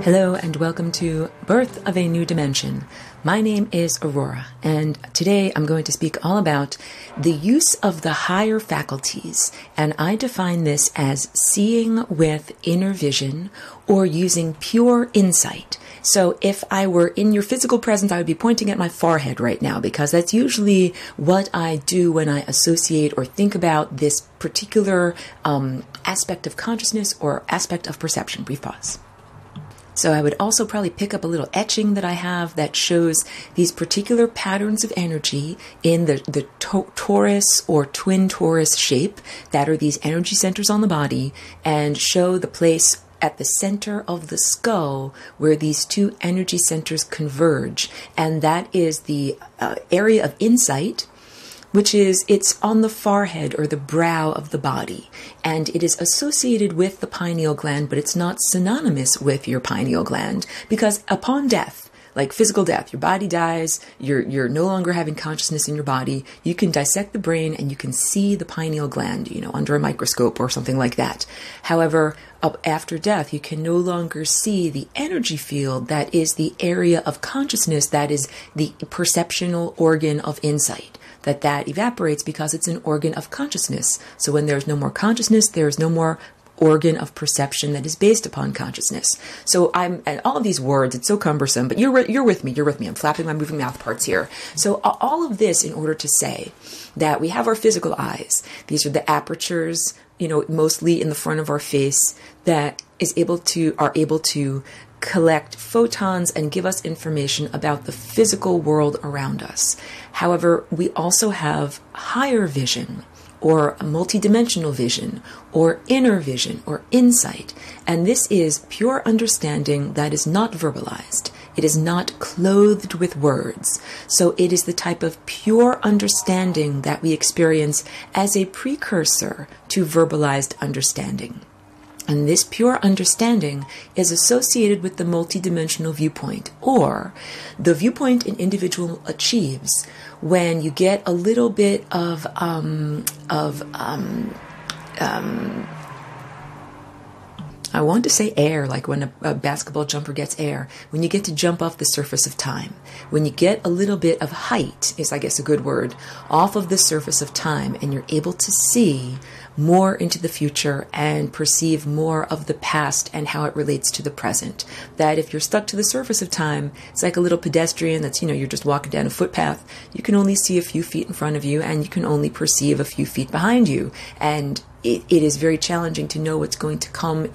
Hello and welcome to Birth of a New Dimension. My name is Aurora, and today I'm going to speak all about the use of the higher faculties, and I define this as seeing with inner vision or using pure insight. So if I were in your physical presence, I would be pointing at my forehead right now because that's usually what I do when I associate or think about this particular aspect of consciousness or aspect of perception. Brief pause. So I would also probably pick up a little etching that I have that shows these particular patterns of energy in the torus or twin torus shape that are these energy centers on the body, and show the place at the center of the skull where these two energy centers converge. And that is the area of insight, which is, it's on the forehead or the brow of the body. And it is associated with the pineal gland, but it's not synonymous with your pineal gland, because upon death, like physical death, your body dies, you're no longer having consciousness in your body, you can dissect the brain and you can see the pineal gland, under a microscope or something like that. However, up after death, you can no longer see the energy field that is the area of consciousness, that is the perceptual organ of insight. That evaporates because it's an organ of consciousness. So when there's no more consciousness, there's no more organ of perception that is based upon consciousness. So and all of these words, it's so cumbersome, but you're with me. I'm flapping my moving mouth parts here. So all of this in order to say that we have our physical eyes. These are the apertures, mostly in the front of our face, that are able to collect photons and give us information about the physical world around us. However, we also have higher vision, or a multidimensional vision, or inner vision, or insight. And this is pure understanding that is not verbalized. It is not clothed with words. So it is the type of pure understanding that we experience as a precursor to verbalized understanding. And this pure understanding is associated with the multidimensional viewpoint, or the viewpoint an individual achieves when you get a little bit of I want to say air, like when a basketball jumper gets air. When you get to jump off the surface of time. When you get a little bit of height, is I guess a good word, off of the surface of time, and you're able to see more into the future and perceive more of the past and how it relates to the present. That if you're stuck to the surface of time, it's like a little pedestrian that's, you're just walking down a footpath. You can only see a few feet in front of you, and you can only perceive a few feet behind you. And it is very challenging to know what's going to come,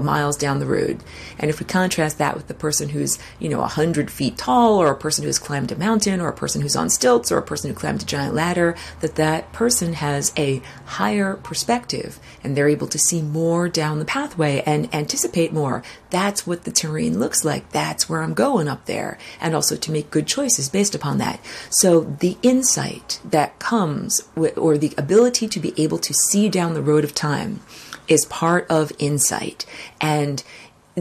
miles down the road. And if we contrast that with the person who's, 100 feet tall, or a person who's climbed a mountain, or a person who's on stilts, or a person who climbed a giant ladder, that person has a higher perspective, and they're able to see more down the pathway and anticipate more. That's what the terrain looks like. That's where I'm going up there. And also to make good choices based upon that. So the insight that comes with, or the ability to be able to see down the road of time, is part of insight. And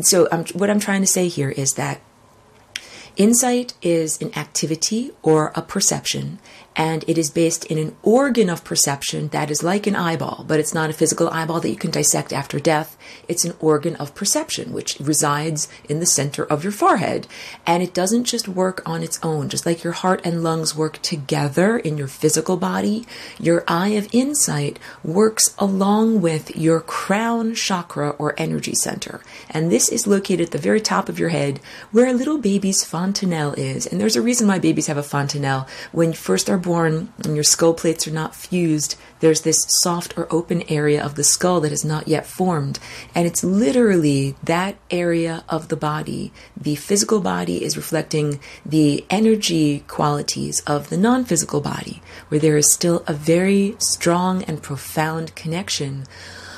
so what I'm trying to say here is that insight is an activity or a perception, and it is based in an organ of perception that is like an eyeball, but it's not a physical eyeball that you can dissect after death. It's an organ of perception, which resides in the center of your forehead. And it doesn't just work on its own. Just like your heart and lungs work together in your physical body, your eye of insight works along with your crown chakra or energy center. And this is located at the very top of your head, where a little baby's fontanelle is. And there's a reason why babies have a fontanelle. When you first are born and your skull plates are not fused, there's this soft or open area of the skull that has not yet formed. And it's literally that area of the body. The physical body is reflecting the energy qualities of the non-physical body, where there is still a very strong and profound connection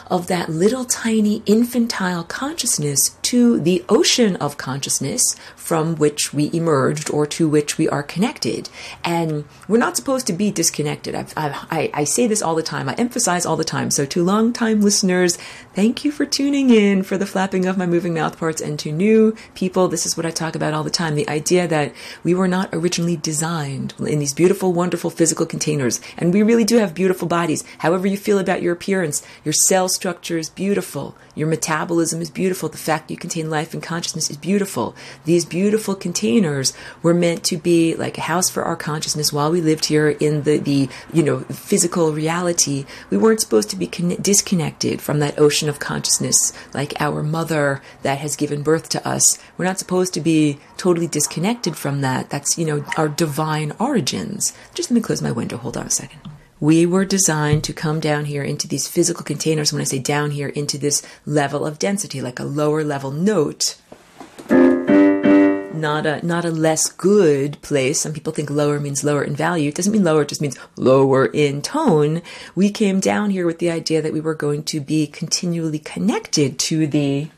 of that little tiny infantile consciousness to the ocean of consciousness from which we emerged or to which we are connected. And we're not supposed to be disconnected. I say this all the time. I emphasize all the time. So to long-time listeners, thank you for tuning in for the flapping of my moving mouth parts. And to new people, this is what I talk about all the time. The idea that we were not originally designed in these beautiful, wonderful physical containers. And we really do have beautiful bodies. However you feel about your appearance, your cell structure is beautiful. Your metabolism is beautiful. The fact you contain life and consciousness is beautiful. These beautiful containers were meant to be like a house for our consciousness while we lived here in the physical reality. We weren't supposed to be disconnected from that ocean of consciousness, like our mother that has given birth to us. We're not supposed to be totally disconnected from that. That's, our divine origins. Just let me close my window. Hold on a second. We were designed to come down here into these physical containers. When I say down here, into this level of density, like a lower level note. Not a less good place. Some people think lower means lower in value. It doesn't mean lower, it just means lower in tone. We came down here with the idea that we were going to be continually connected to the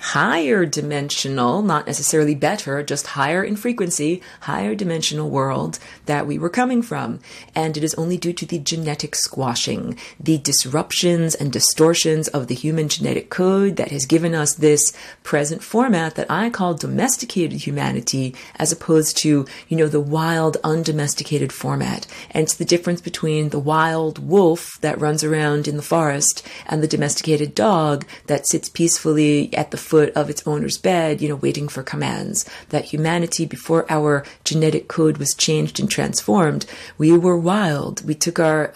higher dimensional, not necessarily better, just higher in frequency, higher dimensional world that we were coming from. And it is only due to the genetic squashing, the disruptions and distortions of the human genetic code that has given us this present format that I call domesticated humanity, as opposed to, the wild, undomesticated format. And it's the difference between the wild wolf that runs around in the forest and the domesticated dog that sits peacefully at the foot of its owner's bed, waiting for commands. That humanity, before our genetic code was changed and transformed, we were wild. We took our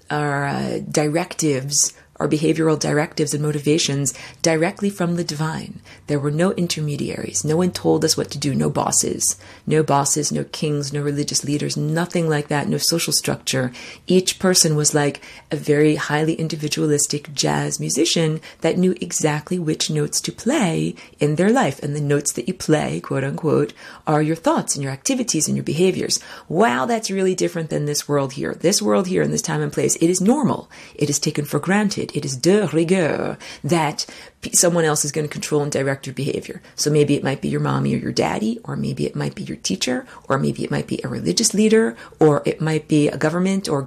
directives, our behavioral directives and motivations directly from the divine. There were no intermediaries. No one told us what to do. No bosses, no kings, no religious leaders, nothing like that. No social structure. Each person was like a very highly individualistic jazz musician that knew exactly which notes to play in their life. And the notes that you play, quote unquote, are your thoughts and your activities and your behaviors. Wow, that's really different than this world here. This world here in this time and place, it is normal. It is taken for granted. It is de rigueur that someone else is going to control and direct your behavior. So maybe it might be your mommy or your daddy, or maybe it might be your teacher, or maybe it might be a religious leader, or it might be a government or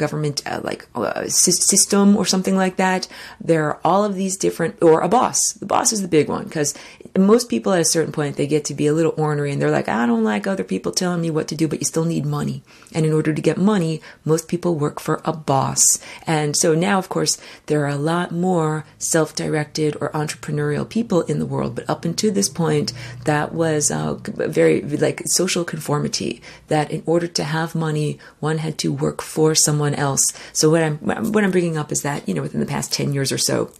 system or something like that. There are all of these different, or a boss. The boss is the big one, because most people at a certain point, they get to be a little ornery and they're like, I don't like other people telling me what to do, but you still need money. And in order to get money, most people work for a boss. And so now, of course, there are a lot more self-directed or entrepreneurial people in the world. But up until this point, that was very like social conformity, that in order to have money, one had to work for someone else. So what I'm bringing up is that, within the past 10 years or so,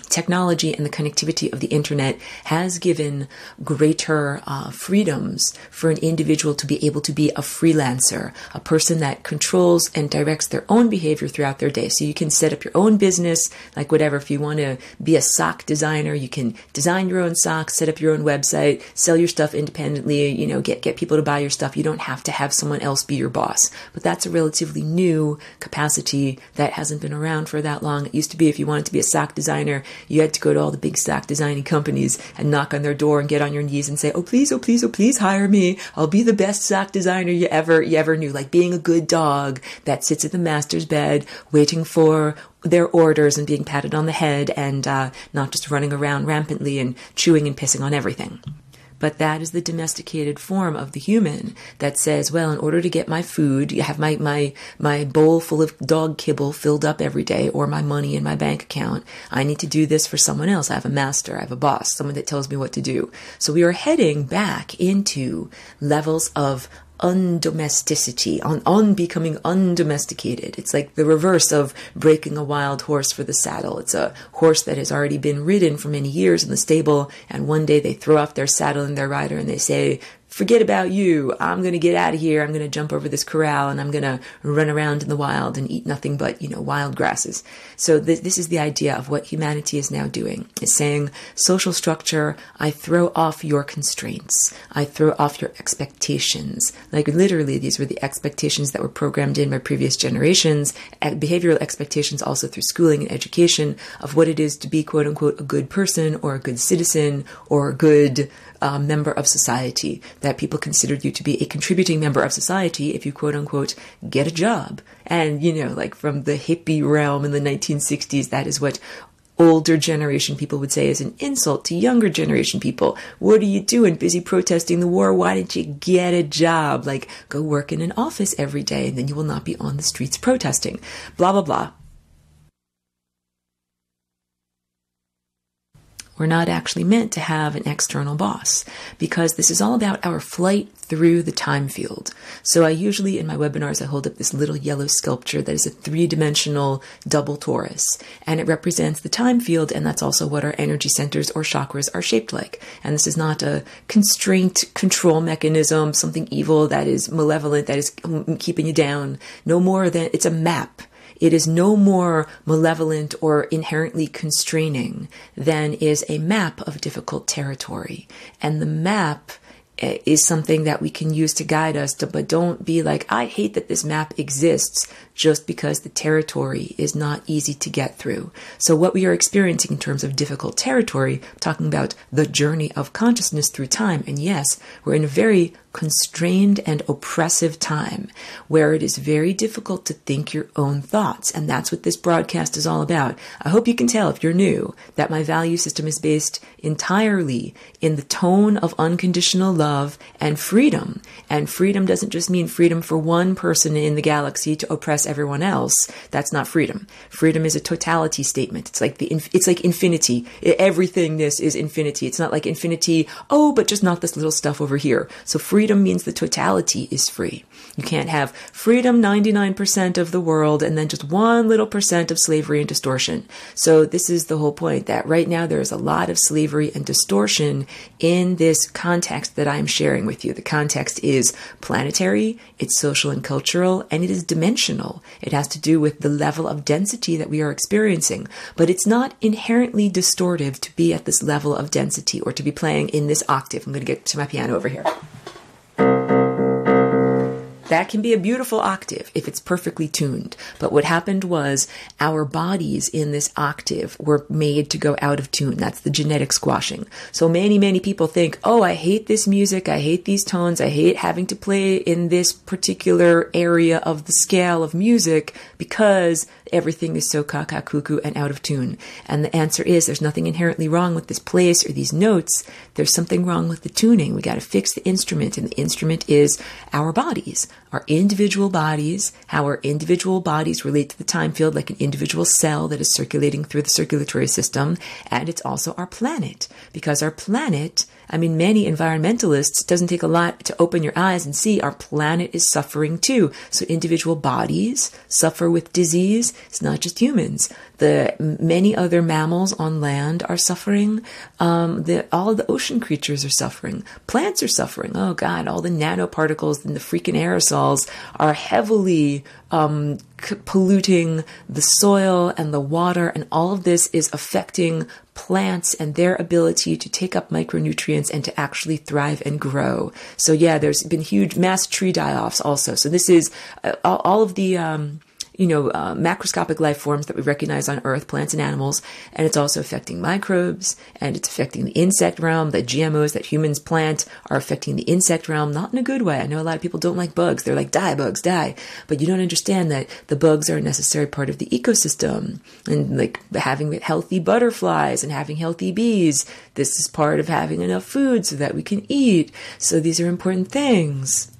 technology and the connectivity of the internet has given greater freedoms for an individual to be able to be a freelancer, a person that controls and directs their own behavior throughout their day. So you can set up your own business, like whatever. If you want to be a sock designer, you can design your own socks, set up your own website, sell your stuff independently, get people to buy your stuff. You don't have to have someone else be your boss. But that's a relatively new capacity that hasn't been around for that long. It used to be if you wanted to be a sock designer, you had to go to all the big sock designing companies and knock on their door and get on your knees and say, oh, please, hire me. I'll be the best sock designer you ever knew. Like being a good dog that sits at the master's bed, waiting for their orders and being patted on the head and not just running around rampantly and chewing and pissing on everything. But that is the domesticated form of the human that says, well, in order to get my food, you have my bowl full of dog kibble filled up every day, or my money in my bank account. I need to do this for someone else. I have a master. I have a boss, someone that tells me what to do. So we are heading back into levels of undomesticity, on becoming undomesticated. It's like the reverse of breaking a wild horse for the saddle. It's a horse that has already been ridden for many years in the stable, and one day they throw off their saddle and their rider and they say, forget about you. I'm going to get out of here. I'm going to jump over this corral and I'm going to run around in the wild and eat nothing but, wild grasses. So this is the idea of what humanity is now doing. It's saying, social structure, I throw off your constraints. I throw off your expectations. Like literally, these were the expectations that were programmed in by previous generations, behavioral expectations also through schooling and education of what it is to be, quote unquote, a good person or a good citizen or a good member of society, that people considered you to be a contributing member of society if you, quote unquote, get a job. And, like from the hippie realm in the 1960s, that is what older generation people would say is an insult to younger generation people. What are you doing? Busy protesting the war? Why didn't you get a job? Like, go work in an office every day and then you will not be on the streets protesting. Blah, blah, blah. We're not actually meant to have an external boss, because this is all about our flight through the time field. So I usually, in my webinars, I hold up this little yellow sculpture that is a 3-dimensional double torus, and it represents the time field, and that's also what our energy centers or chakras are shaped like. And this is not a constraint control mechanism, something evil that is malevolent, that is keeping you down. No more than, it's a map. It is no more malevolent or inherently constraining than is a map of difficult territory. And the map is something that we can use to guide us, but don't be like, I hate that this map exists, just because the territory is not easy to get through. So what we are experiencing in terms of difficult territory, talking about the journey of consciousness through time, and yes, we're in a very constrained and oppressive time where it is very difficult to think your own thoughts. And that's what this broadcast is all about. I hope you can tell, if you're new, that my value system is based entirely in the tone of unconditional love and freedom. And freedom doesn't just mean freedom for one person in the galaxy to oppress everyone else. That's not freedom. Freedom is a totality statement. It's like infinity. Everythingness is infinity. It's not like infinity, oh, but just not this little stuff over here. So freedom means the totality is free. You can't have freedom 99% of the world and then just 1 little percent of slavery and distortion. So this is the whole point, that right now there is a lot of slavery and distortion in this context that I'm sharing with you. The context is planetary, it's social and cultural, and it is dimensional. It has to do with the level of density that we are experiencing. But it's not inherently distortive to be at this level of density or to be playing in this octave. I'm going to get to my piano over here. That can be a beautiful octave if it's perfectly tuned. But what happened was our bodies in this octave were made to go out of tune. That's the genetic squashing. So many people think, oh, I hate this music. I hate these tones. I hate having to play in this particular area of the scale of music because everything is so caca cuckoo and out of tune. And the answer is there's nothing inherently wrong with this place or these notes. There's something wrong with the tuning. We got to fix the instrument, and the instrument is our bodies, our individual bodies, how our individual bodies relate to the time field like an individual cell that is circulating through the circulatory system. And it's also our planet, because our planet, I mean, many environmentalists, it doesn't take a lot to open your eyes and see our planet is suffering too. So individual bodies suffer with disease. It's not just humans. The many other mammals on land are suffering. All of the ocean creatures are suffering. Plants are suffering. Oh God, all the nanoparticles in the freaking aerosols are heavily polluting the soil and the water, and all of this is affecting plants and their ability to take up micronutrients and to actually thrive and grow. So yeah, there's been huge mass tree die-offs also. So this is all of the macroscopic life forms that we recognize on Earth, plants and animals, and it's also affecting microbes, and it's affecting the insect realm. The GMOs that humans plant are affecting the insect realm, not in a good way. I know a lot of people don't like bugs. They're like, die, bugs, die. But you don't understand that the bugs are a necessary part of the ecosystem, and like having healthy butterflies and having healthy bees. This is part of having enough food so that we can eat. So these are important things.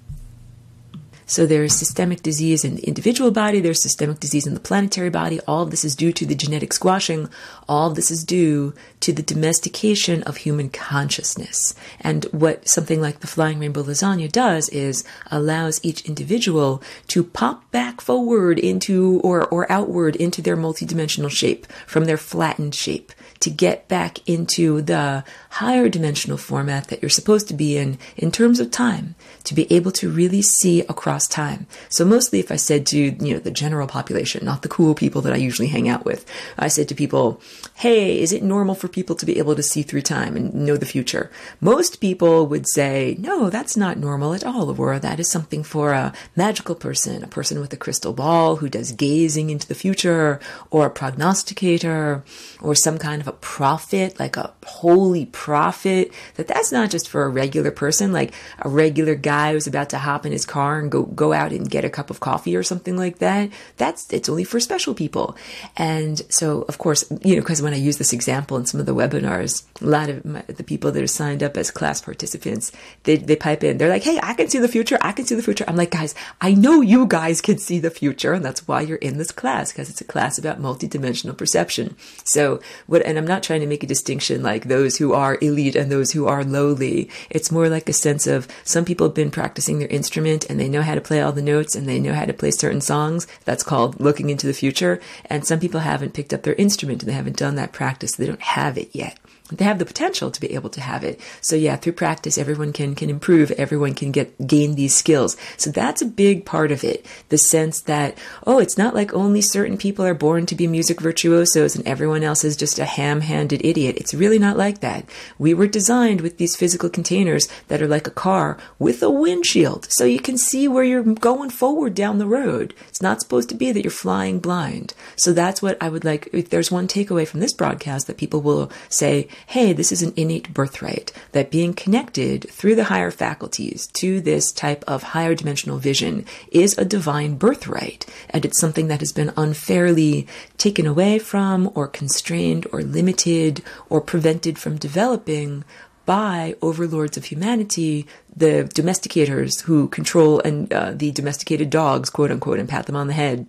So there is systemic disease in the individual body, there's systemic disease in the planetary body. All of this is due to the genetic squashing. All of this is due to the domestication of human consciousness. And what something like the Flying Rainbow Lasagna does is allows each individual to pop back forward into or outward into their multidimensional shape from their flattened shape, to get back into the higher dimensional format that you're supposed to be in terms of time, to be able to really see across time. So mostly if I said to, the general population, not the cool people that I usually hang out with, I said to people, hey, is it normal for people to be able to see through time and know the future? Most people would say, no, that's not normal at all, Aurora. That is something for a magical person, a person with a crystal ball who does gazing into the future, or a prognosticator, or some kind of a prophet, like a holy prophet. That's not just for a regular person, like a regular guy who's about to hop in his car and go out and get a cup of coffee or something like that. It's only for special people. And so, of course, because when I use this example in some of the webinars, a lot of the people that are signed up as class participants, they pipe in. They're like, hey, I can see the future. I can see the future. I'm like, guys, I know you guys can see the future. And that's why you're in this class, because it's a class about multidimensional perception. So and I'm not trying to make a distinction like those who are elite and those who are lowly. It's more like a sense of some people have been practicing their instrument and they know how to play all the notes and they know how to play certain songs. That's called looking into the future. And some people haven't picked up their instrument and they haven't done that practice. They don't have it yet. They have the potential to be able to have it. So yeah, through practice, everyone can improve. Everyone can gain these skills. So that's a big part of it. The sense that, oh, it's not like only certain people are born to be music virtuosos and everyone else is just a ham-handed idiot. It's really not like that. We were designed with these physical containers that are like a car with a windshield. So you can see where you're going forward down the road. It's not supposed to be that you're flying blind. So that's what I would like. If there's one takeaway from this broadcast that people will say, hey, this is an innate birthright, that being connected through the higher faculties to this type of higher dimensional vision is a divine birthright. And it's something that has been unfairly taken away from or constrained or limited or prevented from developing by overlords of humanity, the domesticators who control and the domesticated dogs, quote unquote, and pat them on the head.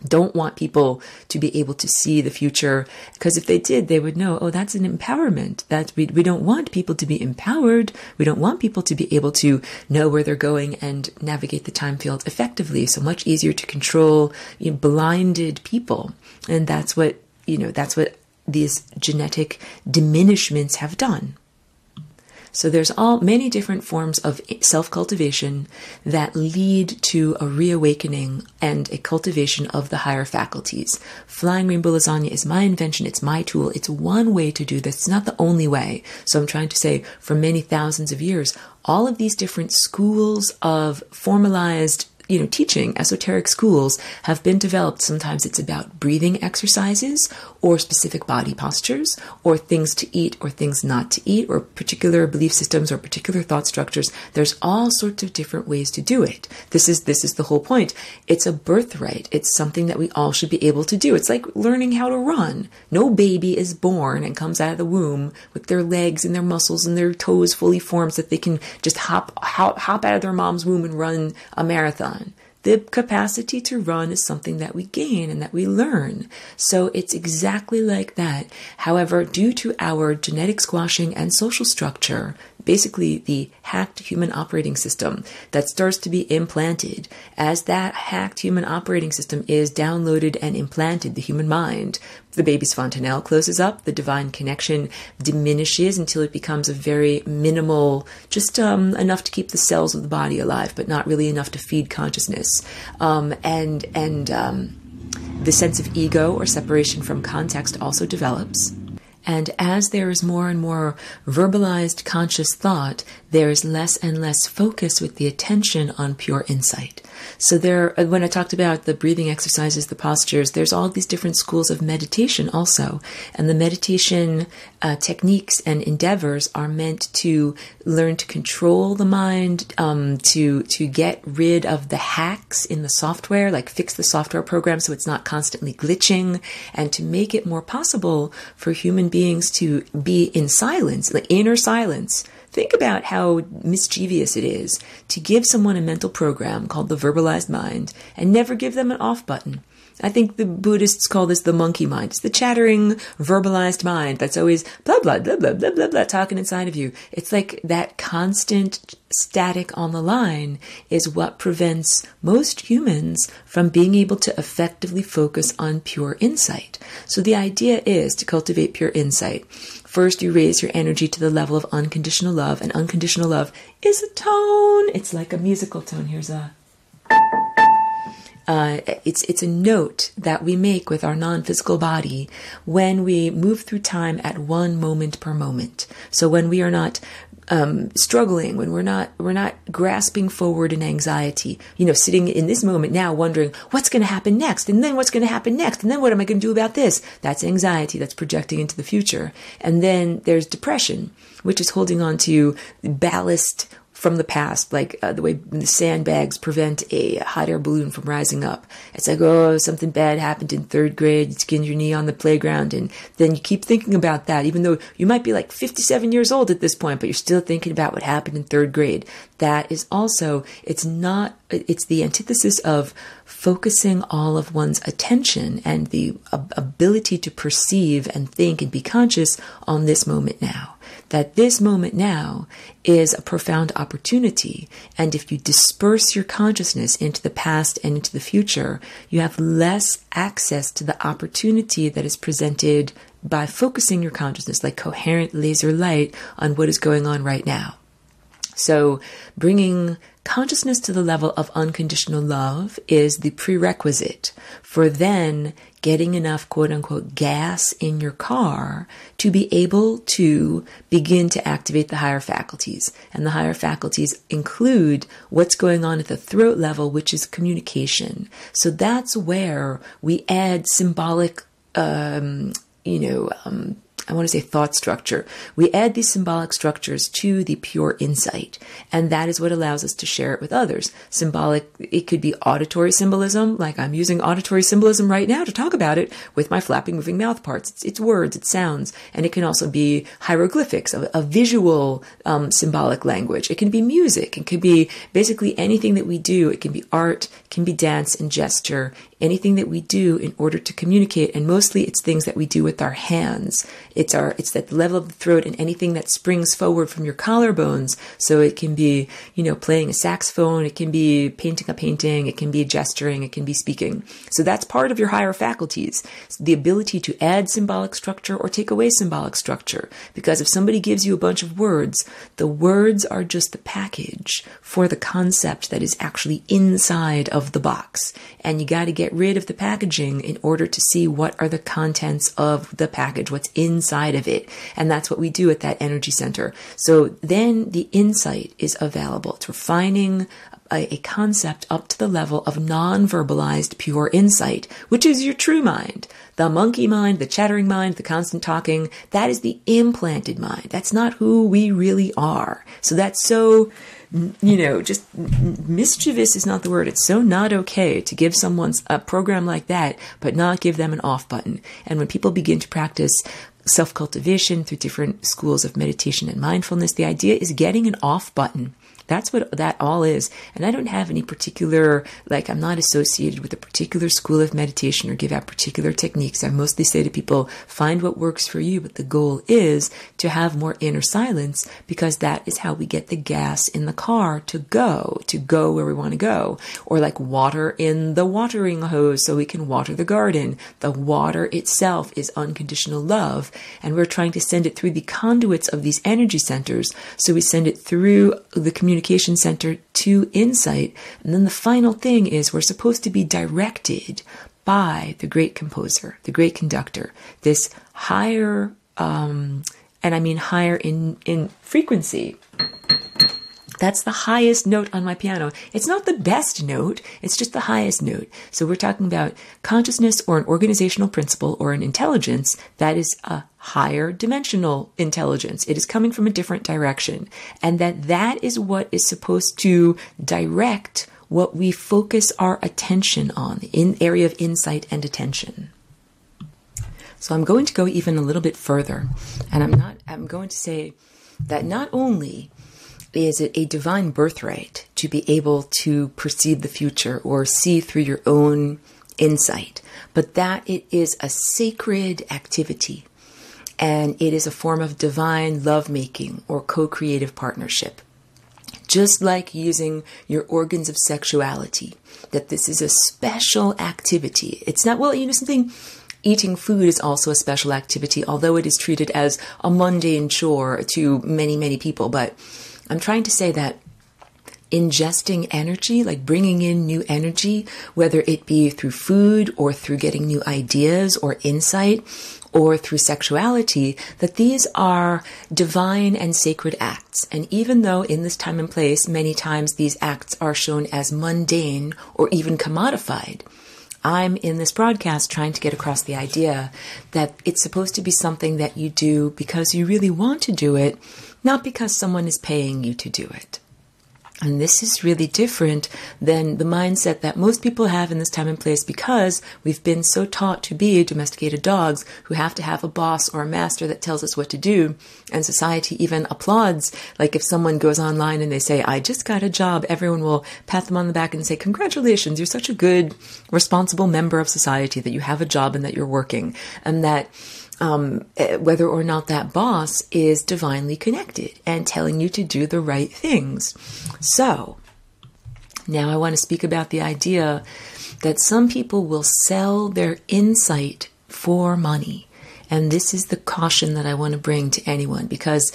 Don't want people to be able to see the future, because if they did, they would know, oh, that's an empowerment. That we don't want people to be empowered. We don't want people to be able to know where they're going and navigate the time field effectively. So much easier to control blinded people. And that's what these genetic diminishments have done. So there's many different forms of self-cultivation that lead to a reawakening and a cultivation of the higher faculties. Flying Rainbow Lasagne is my invention. It's my tool. It's one way to do this. It's not the only way. So I'm trying to say, for many thousands of years, all of these different schools of formalized teaching, esoteric schools have been developed. Sometimes it's about breathing exercises or specific body postures or things to eat or things not to eat or particular belief systems or particular thought structures. There's all sorts of different ways to do it. This is the whole point. It's a birthright. It's something that we all should be able to do. It's like learning how to run. No baby is born and comes out of the womb with their legs and their muscles and their toes fully formed so that they can just hop out of their mom's womb and run a marathon. The capacity to run is something that we gain and that we learn. So it's exactly like that. However, due to our genetic squashing and social structure, basically the hacked human operating system that starts to be implanted, as that hacked human operating system is downloaded and implanted, the human mind, the baby's fontanelle closes up, the divine connection diminishes until it becomes a very minimal, just enough to keep the cells of the body alive, but not really enough to feed consciousness. The sense of ego or separation from context also develops. And as there is more and more verbalized conscious thought, there is less and less focus with the attention on pure insight. So when I talked about the breathing exercises, the postures, there's all these different schools of meditation also. And the meditation techniques and endeavors are meant to learn to control the mind, to get rid of the hacks in the software, like fix the software program so it's not constantly glitching, and to make it more possible for human beings to be in silence, like inner silence. Think about how mischievous it is to give someone a mental program called the verbalized mind and never give them an off button. I think the Buddhists call this the monkey mind. It's the chattering, verbalized mind that's always blah, blah, blah, blah, blah, blah, blah, talking inside of you. It's like that constant static on the line is what prevents most humans from being able to effectively focus on pure insight. So the idea is to cultivate pure insight. First, you raise your energy to the level of unconditional love, and unconditional love is a tone. It's like a musical tone. Here's a... It's a note that we make with our non-physical body when we move through time at one moment per moment. So when we are not struggling, when we're not grasping forward in anxiety, sitting in this moment now wondering what's going to happen next, and then what's going to happen next, and then what am I going to do about this? That's anxiety. That's projecting into the future. And then there's depression, which is holding on to ballast from the past, like the way the sandbags prevent a hot air balloon from rising up. It's like, oh, something bad happened in third grade, you skinned your knee on the playground, and then you keep thinking about that, even though you might be like 57 years old at this point, but you're still thinking about what happened in third grade. That is also, it's the antithesis of focusing all of one's attention and the ability to perceive and think and be conscious on this moment now. That this moment now is a profound opportunity. And if you disperse your consciousness into the past and into the future, you have less access to the opportunity that is presented by focusing your consciousness like coherent laser light on what is going on right now. So bringing consciousness to the level of unconditional love is the prerequisite for then getting enough quote unquote gas in your car to be able to begin to activate the higher faculties. And the higher faculties include what's going on at the throat level, which is communication. So that's where we add symbolic, I want to say thought structure. We add these symbolic structures to the pure insight, and that is what allows us to share it with others. Symbolic, it could be auditory symbolism, like I'm using auditory symbolism right now to talk about it with my flapping, moving mouth parts. It's words, it's sounds, and it can also be hieroglyphics, a visual symbolic language. It can be music. It could be basically anything that we do. It can be art, it can be dance and gesture, anything that we do in order to communicate, and mostly it's things that we do with our hands. It's at the level of the throat and anything that springs forward from your collarbones. So it can be, playing a saxophone, it can be painting a painting, it can be gesturing, it can be speaking. So that's part of your higher faculties, the ability to add symbolic structure or take away symbolic structure. Because if somebody gives you a bunch of words, the words are just the package for the concept that is actually inside of the box. And you got to get rid of the packaging in order to see what are the contents of the package, what's inside of it. And that's what we do at that energy center. So then the insight is available. It's refining a concept up to the level of non-verbalized pure insight, which is your true mind. The monkey mind, the chattering mind, the constant talking, that is the implanted mind. That's not who we really are. So that's so, just mischievous is not the word. It's so not okay to give someone a program like that, but not give them an off button. And when people begin to practice self-cultivation through different schools of meditation and mindfulness, the idea is getting an off button. That's what that all is. And I don't have any particular, I'm not associated with a particular school of meditation or give out particular techniques. I mostly say to people, find what works for you. But the goal is to have more inner silence, because that is how we get the gas in the car to go where we want to go. Or like water in the watering hose so we can water the garden. The water itself is unconditional love. And we're trying to send it through the conduits of these energy centers. So we send it through the communication center to insight. And then the final thing is we're supposed to be directed by the great composer, the great conductor, this higher, and I mean higher in frequency. That's the highest note on my piano. It's not the best note. It's just the highest note. So we're talking about consciousness or an organizational principle or an intelligence that is a higher dimensional intelligence. It is coming from a different direction. And that is what is supposed to direct what we focus our attention on in area of insight and attention. So I'm going to go even a little bit further. And I'm going to say that not only is it a divine birthright to be able to perceive the future or see through your own insight, but that it is a sacred activity, and it is a form of divine lovemaking or co-creative partnership. Just like using your organs of sexuality, that this is a special activity. It's not, something. Eating food is also a special activity, although it is treated as a mundane chore to many, many people. But I'm trying to say that ingesting energy, like bringing in new energy, whether it be through food or through getting new ideas or insight or through sexuality, that these are divine and sacred acts. And even though in this time and place, many times these acts are shown as mundane or even commodified, I'm in this broadcast trying to get across the idea that it's supposed to be something that you do because you really want to do it, not because someone is paying you to do it. And this is really different than the mindset that most people have in this time and place, because we've been so taught to be domesticated dogs who have to have a boss or a master that tells us what to do. And society even applauds. Like if someone goes online and they say, I just got a job, everyone will pat them on the back and say, congratulations, you're such a good, responsible member of society that you have a job and that you're working. And that whether or not that boss is divinely connected and telling you to do the right things. So now I want to speak about the idea that some people will sell their insight for money. And this is the caution that I want to bring to anyone, because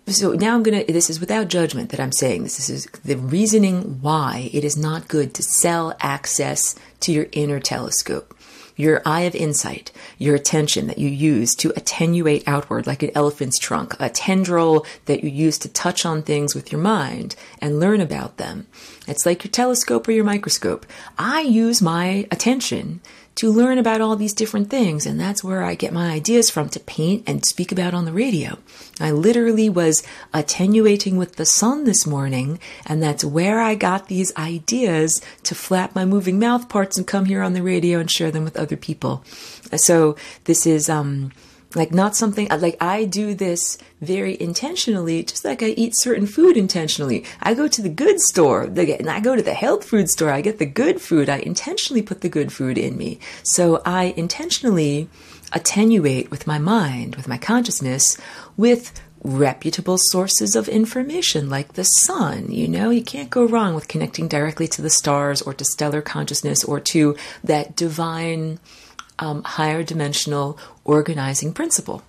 so now this is without judgment that I'm saying this. This is the reasoning why it is not good to sell access to your inner telescope. Your eye of insight, your attention that you use to attenuate outward like an elephant's trunk, a tendril that you use to touch on things with your mind and learn about them. It's like your telescope or your microscope. I use my attention to learn about all these different things, and that's where I get my ideas from to paint and speak about on the radio. I literally was attenuating with the sun this morning, and that's where I got these ideas to flap my moving mouth parts and come here on the radio and share them with other people. So this is not something like I do this very intentionally, just like I eat certain food intentionally. I go to the good store and I go to the health food store. I get the good food. I intentionally put the good food in me. So I intentionally attenuate with my mind, with my consciousness, with reputable sources of information like the sun. You can't go wrong with connecting directly to the stars or to stellar consciousness or to that divine higher dimensional organizing principle.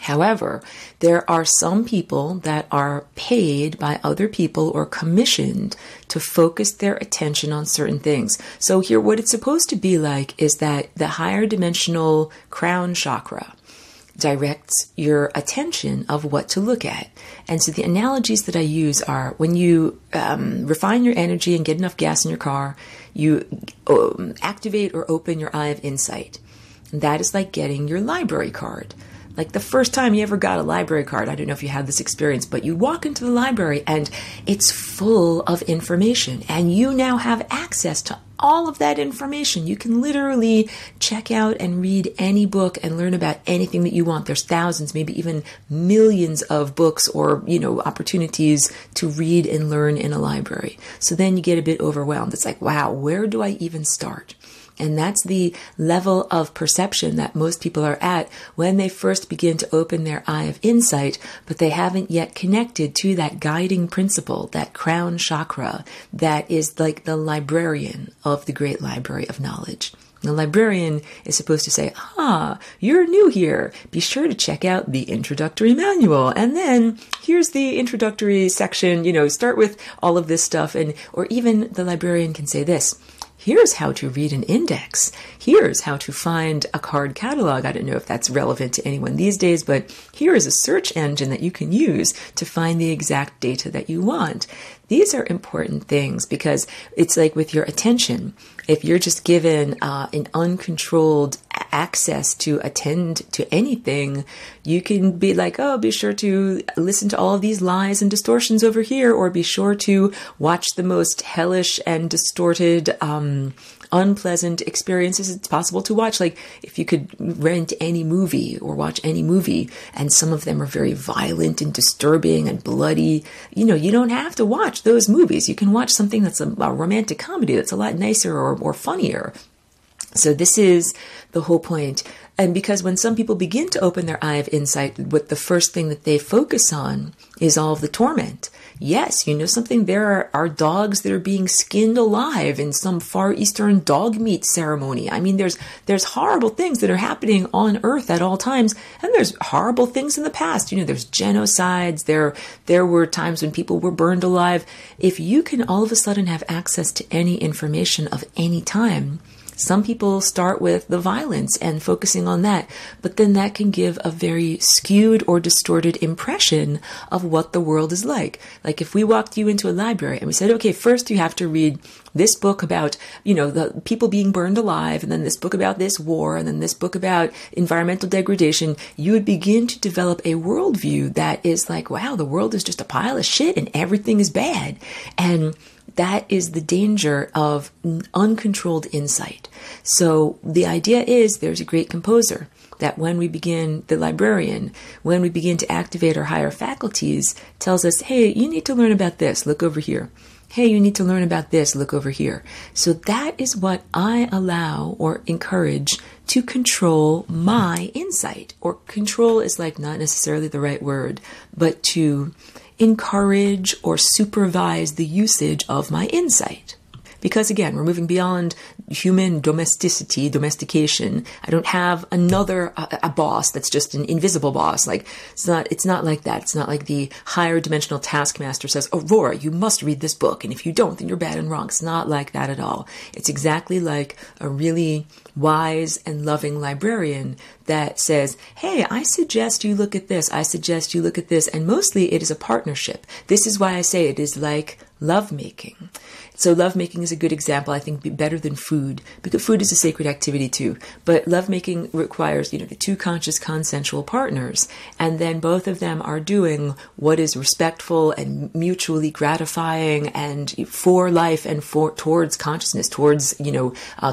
However, there are some people that are paid by other people or commissioned to focus their attention on certain things. So here, what it's supposed to be like is that the higher dimensional crown chakra directs your attention of what to look at. And so the analogies that I use are when you refine your energy and get enough gas in your car, you activate or open your eye of insight. And that is like getting your library card. Like the first time you ever got a library card, I don't know if you had this experience, but you walk into the library and it's full of information and you now have access to all of that information. You can literally check out and read any book and learn about anything that you want. There's thousands, maybe even millions of books or, opportunities to read and learn in a library. So then you get a bit overwhelmed. It's like, wow, where do I even start? And that's the level of perception that most people are at when they first begin to open their eye of insight, but they haven't yet connected to that guiding principle, that crown chakra, that is like the librarian of the great library of knowledge. The librarian is supposed to say, you're new here. Be sure to check out the introductory manual. And then here's the introductory section, start with all of this stuff. Or even the librarian can say this. Here's how to read an index. Here's how to find a card catalog. I don't know if that's relevant to anyone these days, but here is a search engine that you can use to find the exact data that you want. These are important things because it's like with your attention. If you're just given an uncontrolled access to attend to anything, you can be like, be sure to listen to all of these lies and distortions over here, or be sure to watch the most hellish and distorted, unpleasant experiences it's possible to watch. Like if you could rent any movie or watch any movie and some of them are very violent and disturbing and bloody, you don't have to watch those movies. You can watch something that's a romantic comedy that's a lot nicer or funnier. So this is the whole point. And because when some people begin to open their eye of insight, what the first thing that they focus on is all of the torment. Yes, something, there are dogs that are being skinned alive in some Far Eastern dog meat ceremony. I mean, there's horrible things that are happening on Earth at all times, and there's horrible things in the past. There's genocides, there were times when people were burned alive. If you can all of a sudden have access to any information of any time, Some people start with the violence and focusing on that, but then that can give a very skewed or distorted impression of what the world is like. Like if we walked you into a library and we said, okay, first you have to read this book about, the people being burned alive, and then this book about this war, and then this book about environmental degradation, you would begin to develop a worldview that is like, wow, the world is just a pile of shit and everything is bad. And that is the danger of uncontrolled insight. So the idea is there's a great composer that when we begin, the librarian, when we begin to activate our higher faculties, tells us, hey, you need to learn about this, look over here. Hey, you need to learn about this, look over here. So that is what I allow or encourage to control my insight. Or control is like not necessarily the right word, but to encourage or supervise the usage of my insight. Because again, we're moving beyond human domestication. I don't have a boss that's just an invisible boss. Like it's not like that. It's not like the higher dimensional taskmaster says, Aurora, you must read this book, and if you don't, then you're bad and wrong. It's not like that at all. It's exactly like a really wise and loving librarian that says, hey, I suggest you look at this. I suggest you look at this. And mostly it is a partnership. This is why I say it is like lovemaking. So lovemaking is a good example, I think, better than food, because food is a sacred activity too. But lovemaking requires, the two conscious consensual partners, and then both of them are doing what is respectful and mutually gratifying and for life and towards consciousness, towards,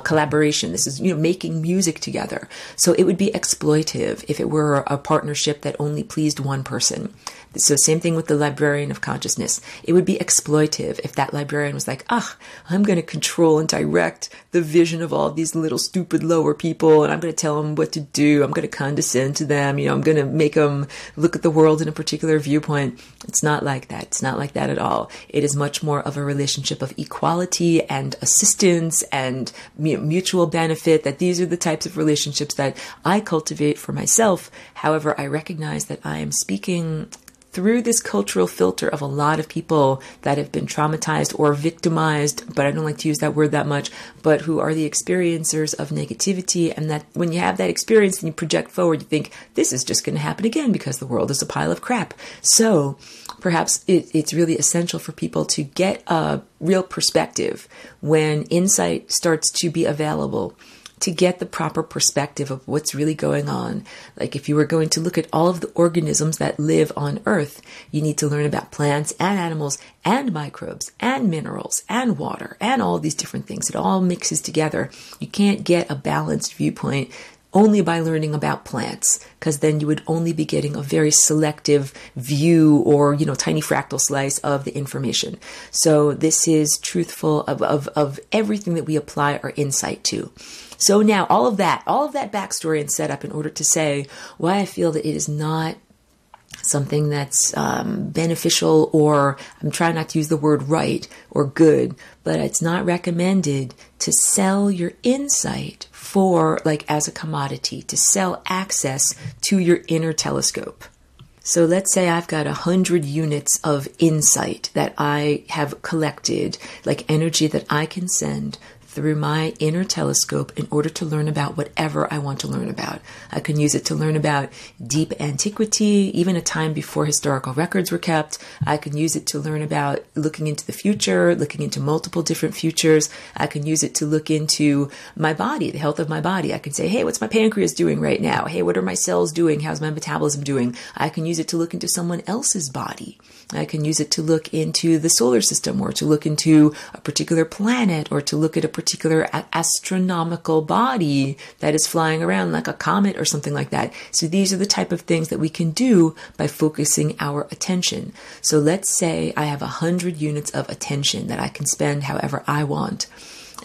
collaboration. This is, making music together. So it would be exploitive if it were a partnership that only pleased one person. So same thing with the librarian of consciousness. It would be exploitive if that librarian was like, I'm going to control and direct the vision of all these little stupid lower people, and I'm going to tell them what to do. I'm going to condescend to them. I'm going to make them look at the world in a particular viewpoint. It's not like that. It's not like that at all. It is much more of a relationship of equality and assistance and mutual benefit, that these are the types of relationships that I cultivate for myself. However, I recognize that I am speaking through this cultural filter of a lot of people that have been traumatized or victimized, but I don't like to use that word that much, but who are the experiencers of negativity. And that when you have that experience and you project forward, you think, this is just going to happen again because the world is a pile of crap. So perhaps it's really essential for people to get a real perspective when insight starts to be available, to get the proper perspective of what's really going on. Like if you were going to look at all of the organisms that live on Earth, you need to learn about plants and animals and microbes and minerals and water and all these different things. It all mixes together. You can't get a balanced viewpoint only by learning about plants, because then you would only be getting a very selective view or, tiny fractal slice of the information. So this is truthful of everything that we apply our insight to. So now all of that backstory and setup in order to say why I feel that it is not something that's beneficial, or I'm trying not to use the word right or good, but it's not recommended to sell your insight for as a commodity, to sell access to your inner telescope. So let's say I've got 100 units of insight that I have collected, like energy that I can send through my inner telescope in order to learn about whatever I want to learn about. I can use it to learn about deep antiquity, even a time before historical records were kept. I can use it to learn about looking into the future, looking into multiple different futures. I can use it to look into my body, the health of my body. I can say, hey, what's my pancreas doing right now? Hey, what are my cells doing? How's my metabolism doing? I can use it to look into someone else's body. I can use it to look into the solar system, or to look into a particular planet, or to look at a particular astronomical body that is flying around like a comet or something like that. So these are the type of things that we can do by focusing our attention. So let's say I have 100 units of attention that I can spend however I want.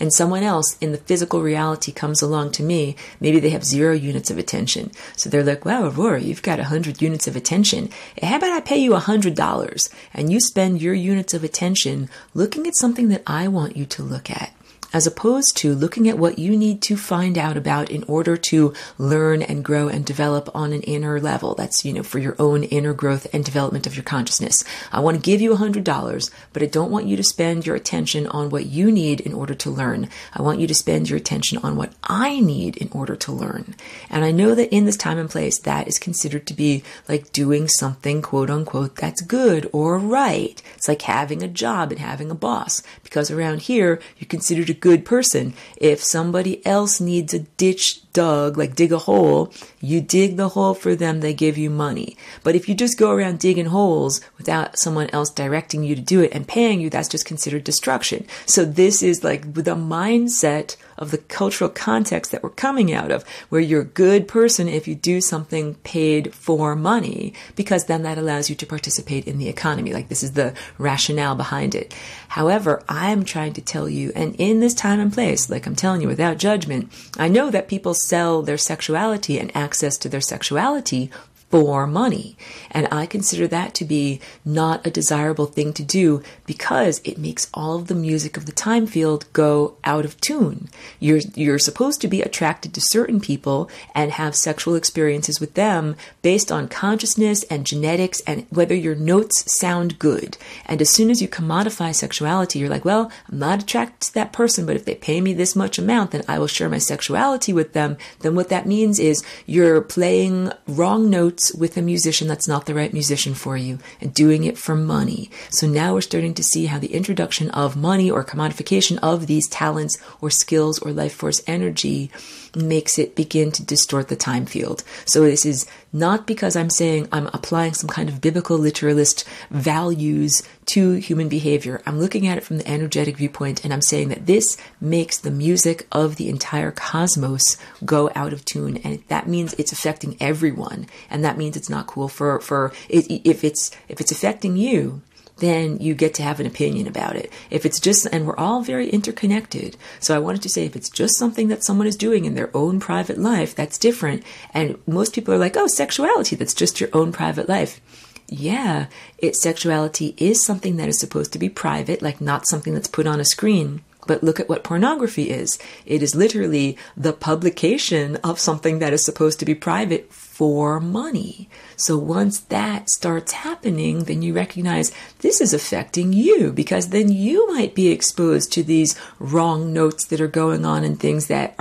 And someone else in the physical reality comes along to me, maybe they have 0 units of attention. So they're like, wow, Aurora, you've got 100 units of attention. How about I pay you $100 and you spend your units of attention looking at something that I want you to look at? as opposed to looking at what you need to find out about in order to learn and grow and develop on an inner level. That's, for your own inner growth and development of your consciousness. I want to give you $100, but I don't want you to spend your attention on what you need in order to learn. I want you to spend your attention on what I need in order to learn. And I know that in this time and place, that is considered to be like doing something, quote unquote, that's good or right. It's like having a job and having a boss, because around here, you're considered a good person. If somebody else needs a ditch dug, like dig a hole, you dig the hole for them, they give you money. But if you just go around digging holes without someone else directing you to do it and paying you, that's just considered destruction. So this is like the mindset of the cultural context that we're coming out of, where you're a good person if you do something paid for money, because then that allows you to participate in the economy. Like, this is the rationale behind it. However, I am trying to tell you, and in this time and place, like I'm telling you without judgment, I know that people sell their sexuality and access to their sexuality for money. And I consider that to be not a desirable thing to do, because it makes all of the music of the time field go out of tune. You're supposed to be attracted to certain people and have sexual experiences with them based on consciousness and genetics and whether your notes sound good. And as soon as you commodify sexuality, you're like, well, I'm not attracted to that person, but if they pay me this much amount, then I will share my sexuality with them. Then what that means is you're playing wrong notes with a musician that's not the right musician for you, and doing it for money. So now we're starting to see how the introduction of money or commodification of these talents or skills or life force energy makes it begin to distort the time field. So this is not because I'm saying I'm applying some kind of biblical literalist values to human behavior. I'm looking at it from the energetic viewpoint, and I'm saying that this makes the music of the entire cosmos go out of tune, and that means it's affecting everyone, and that means it's not cool for if it's affecting you, then you get to have an opinion about it. If it's just, and we're all very interconnected. So I wanted to say, if it's just something that someone is doing in their own private life, that's different. And most people are like, oh, sexuality, that's just your own private life. Yeah, sexuality is something that is supposed to be private, like not something that's put on a screen. But look at what pornography is. It is literally the publication of something that is supposed to be private for money. So once that starts happening, then you recognize this is affecting you, because then you might be exposed to these wrong notes that are going on and things that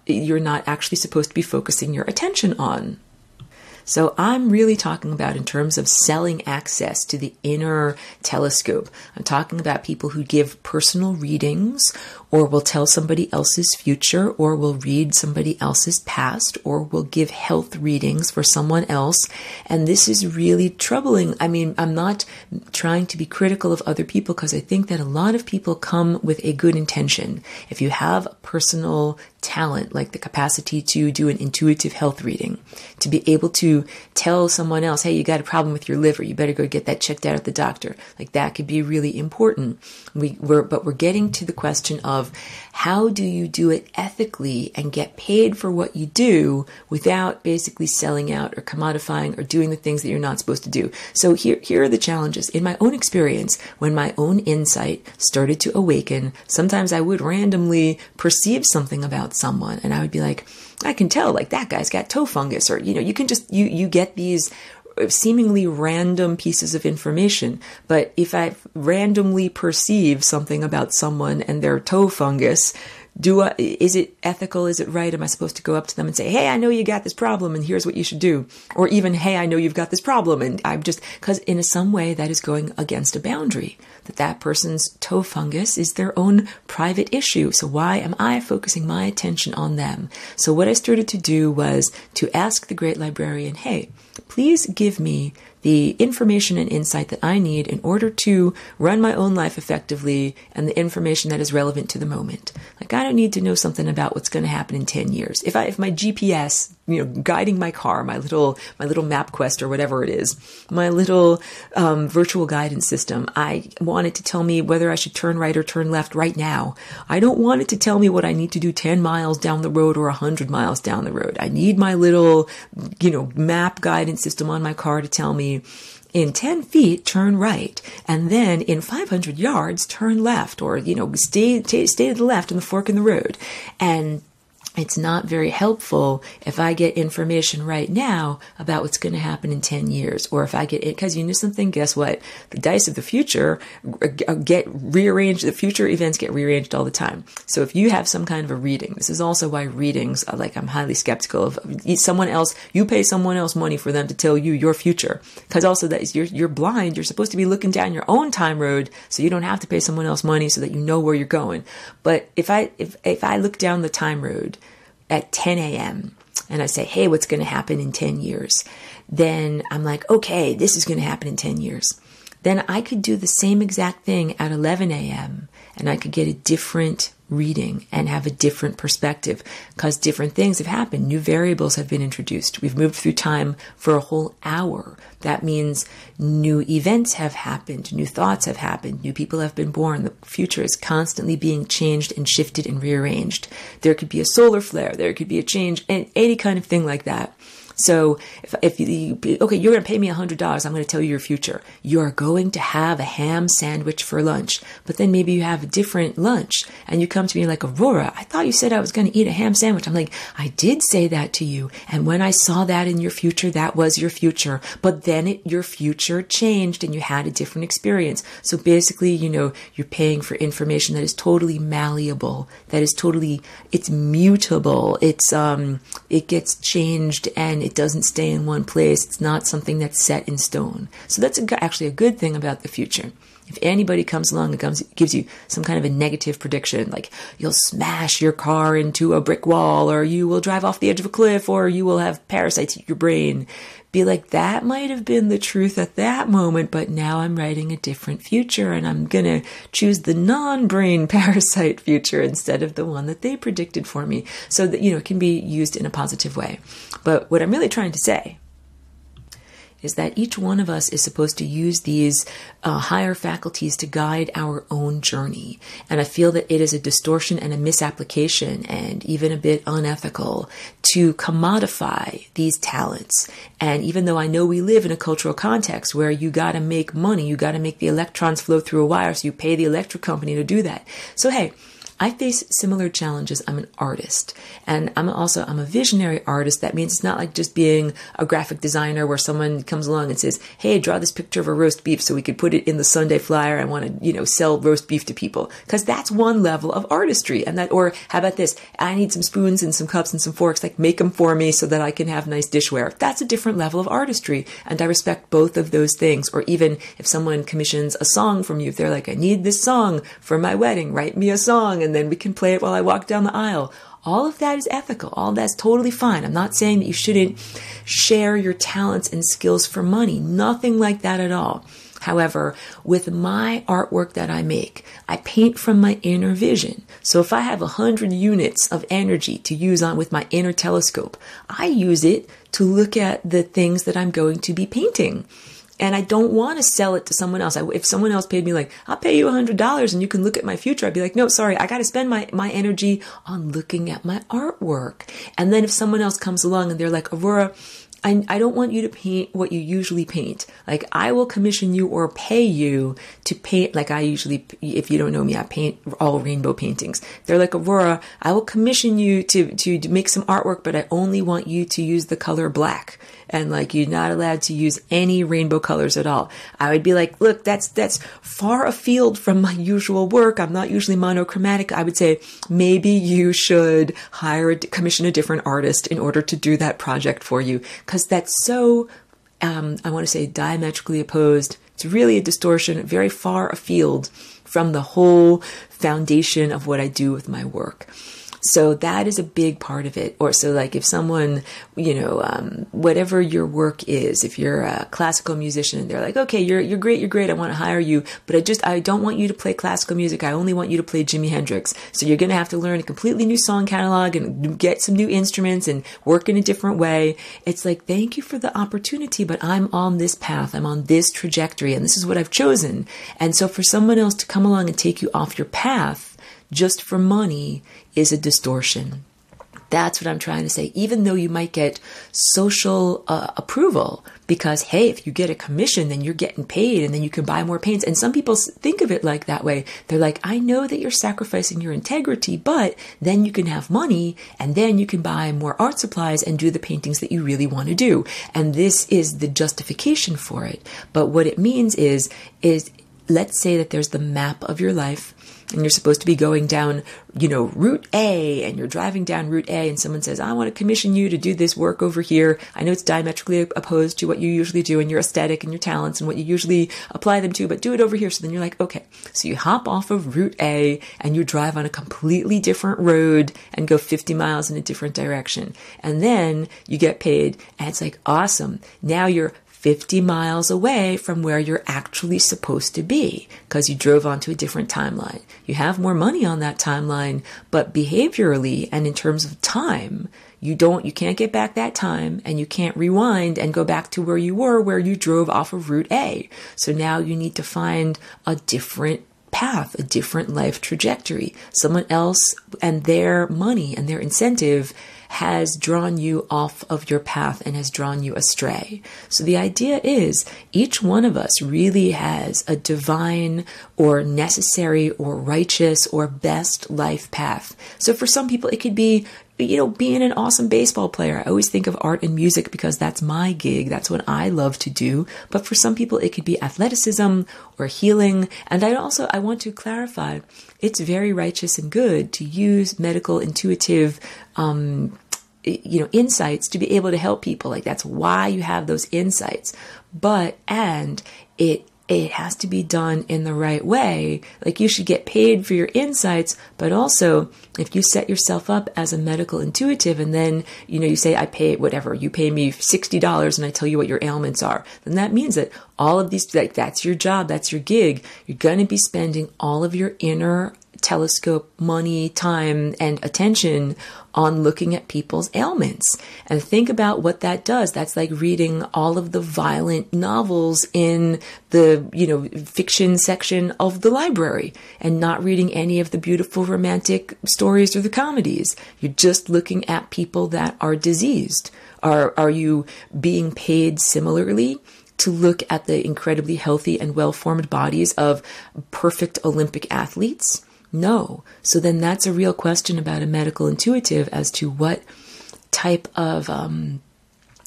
you're not actually supposed to be focusing your attention on. So I'm really talking about in terms of selling access to the inner telescope. I'm talking about people who give personal readings, or will tell somebody else's future, or will read somebody else's past, or will give health readings for someone else. And this is really troubling. I mean, I'm not trying to be critical of other people, because I think that a lot of people come with a good intention. If you have a personal talent, like the capacity to do an intuitive health reading, to be able to tell someone else, hey, you got a problem with your liver, you better go get that checked out at the doctor. Like, that could be really important. But we're getting to the question of how do you do it ethically and get paid for what you do without basically selling out or commodifying or doing the things that you're not supposed to do. So here are the challenges. In my own experience, when my own insight started to awaken, sometimes I would randomly perceive something about someone, and I would be like, I can tell, like, that guy's got toe fungus, or, you can just, you get these seemingly random pieces of information. But if I randomly perceive something about someone and their toe fungus, is it ethical? Is it right? Am I supposed to go up to them and say, hey, I know you got this problem and here's what you should do? Or even, hey, I know you've got this problem. And because in some way that is going against a boundary, that person's toe fungus is their own private issue. So why am I focusing my attention on them? So what I started to do was to ask the great librarian, hey, please give me the information and insight that I need in order to run my own life effectively, and the information that is relevant to the moment. Like, I don't need to know something about what's going to happen in 10 years. If my GPS, guiding my car, my little MapQuest or whatever it is, my little virtual guidance system, I want it to tell me whether I should turn right or turn left right now. I don't want it to tell me what I need to do 10 miles down the road or 100 miles down the road. I need my little, map guidance system on my car to tell me in 10 feet, turn right. And then in 500 yards, turn left, or, stay to the left in the fork in the road. And it's not very helpful if I get information right now about what's going to happen in 10 years. Or if I get it, because you know something, guess what? The dice of the future get rearranged. The future events get rearranged all the time. So if you have some kind of a reading, this is also why readings are I'm highly skeptical of someone else. You pay someone else money for them to tell you your future. Because also that is, you're blind. You're supposed to be looking down your own time road, so you don't have to pay someone else money so that you know where you're going. But if I look down the time road at 10 a.m. and I say, hey, what's going to happen in 10 years? Then I'm like, okay, this is going to happen in 10 years. Then I could do the same exact thing at 11 a.m. and I could get a different reading and have a different perspective, because different things have happened. New variables have been introduced. We've moved through time for a whole hour. That means new events have happened, new thoughts have happened, new people have been born. The future is constantly being changed and shifted and rearranged. There could be a solar flare, there could be a change, and any kind of thing like that. So if you're going to pay me $100, I'm going to tell you your future. You're going to have a ham sandwich for lunch, but then maybe you have a different lunch and you come to me like, Aurora, I thought you said I was going to eat a ham sandwich. I'm like, I did say that to you. And when I saw that in your future, that was your future. But then your future changed and you had a different experience. So basically, you're paying for information that is totally malleable, it's mutable. It gets changed and it doesn't stay in one place. It's not something that's set in stone. So that's actually a good thing about the future. If anybody comes along and gives you some kind of a negative prediction, like you'll smash your car into a brick wall, or you will drive off the edge of a cliff, or you will have parasites eat your brain, be like, that might have been the truth at that moment, but now I'm writing a different future and I'm going to choose the non-brain parasite future instead of the one that they predicted for me. So that, it can be used in a positive way. But what I'm really trying to say is that each one of us is supposed to use these higher faculties to guide our own journey. And I feel that it is a distortion and a misapplication and even a bit unethical to commodify these talents. And even though I know we live in a cultural context where you got to make money, you got to make the electrons flow through a wire, so you pay the electric company to do that. So hey, I face similar challenges. I'm an artist, and I'm a visionary artist. That means it's not like just being a graphic designer where someone comes along and says, hey, draw this picture of a roast beef so we could put it in the Sunday flyer. I want to, sell roast beef to people, because that's one level of artistry. Or how about this? I need some spoons and some cups and some forks, like make them for me so that I can have nice dishware. That's a different level of artistry. And I respect both of those things. Or even if someone commissions a song from you, if they're like, I need this song for my wedding, write me a song, and then we can play it while I walk down the aisle. All of that is ethical. All that's totally fine. I'm not saying that you shouldn't share your talents and skills for money. Nothing like that at all. However, with my artwork that I make, I paint from my inner vision. So if I have 100 units of energy to use on with my inner telescope, I use it to look at the things that I'm going to be painting. And I don't want to sell it to someone else. If someone else paid me like, I'll pay you $100 and you can look at my future, I'd be like, no, sorry, I got to spend my energy on looking at my artwork. And then if someone else comes along and they're like, Aurora, I don't want you to paint what you usually paint. Like, I will commission you or pay you to paint like I usually, if you don't know me, I paint all rainbow paintings. They're like, Aurora, I will commission you to make some artwork, but I only want you to use the color black. And like, you're not allowed to use any rainbow colors at all. I would be like, look, that's far afield from my usual work. I'm not usually monochromatic. I would say maybe you should commission a different artist in order to do that project for you. Because that's so, I want to say, diametrically opposed. It's really a distortion, very far afield from the whole foundation of what I do with my work. So that is a big part of it. Or so like if someone, whatever your work is, if you're a classical musician and they're like, okay, you're great. I want to hire you, but I don't want you to play classical music. I only want you to play Jimi Hendrix. So you're going to have to learn a completely new song catalog and get some new instruments and work in a different way. It's like, thank you for the opportunity, but I'm on this path. I'm on this trajectory and this is what I've chosen. And so for someone else to come along and take you off your path just for money is a distortion. That's what I'm trying to say. Even though you might get social approval because, hey, if you get a commission, then you're getting paid and then you can buy more paints. And some people think of it like that way. They're like, I know that you're sacrificing your integrity, but then you can have money and then you can buy more art supplies and do the paintings that you really want to do. And this is the justification for it. But what it means is let's say that there's the map of your life and you're supposed to be going down, Route A, and you're driving down Route A and someone says, I want to commission you to do this work over here. I know it's diametrically opposed to what you usually do and your aesthetic and your talents and what you usually apply them to, but do it over here. So then you're like, okay. So you hop off of Route A and you drive on a completely different road and go 50 miles in a different direction. And then you get paid and it's like, awesome. Now you're 50 miles away from where you're actually supposed to be because you drove onto a different timeline. You have more money on that timeline, but behaviorally and in terms of time, you can't get back that time and you can't rewind and go back to where you were, where you drove off of Route A. So now you need to find a different path, a different life trajectory. Someone else and their money and their incentive has drawn you off of your path and has drawn you astray. So the idea is each one of us really has a divine or necessary or righteous or best life path. So for some people, it could be being an awesome baseball player. I always think of art and music because that's my gig. That's what I love to do. But for some people, it could be athleticism or healing. And I want to clarify, it's very righteous and good to use medical intuitive insights to be able to help people. Like that's why you have those insights. And it has to be done in the right way. Like you should get paid for your insights, but also if you set yourself up as a medical intuitive and then, you say, I pay whatever, you pay me $60 and I tell you what your ailments are, then that means that all of these, like that's your job, that's your gig. You're going to be spending all of your inner telescope money, time, and attention on looking at people's ailments. And think about what that does. That's like reading all of the violent novels in the, fiction section of the library and not reading any of the beautiful romantic stories or the comedies. You're just looking at people that are diseased. Are you being paid similarly to look at the incredibly healthy and well-formed bodies of perfect Olympic athletes? No. So then that's a real question about a medical intuitive as to what type of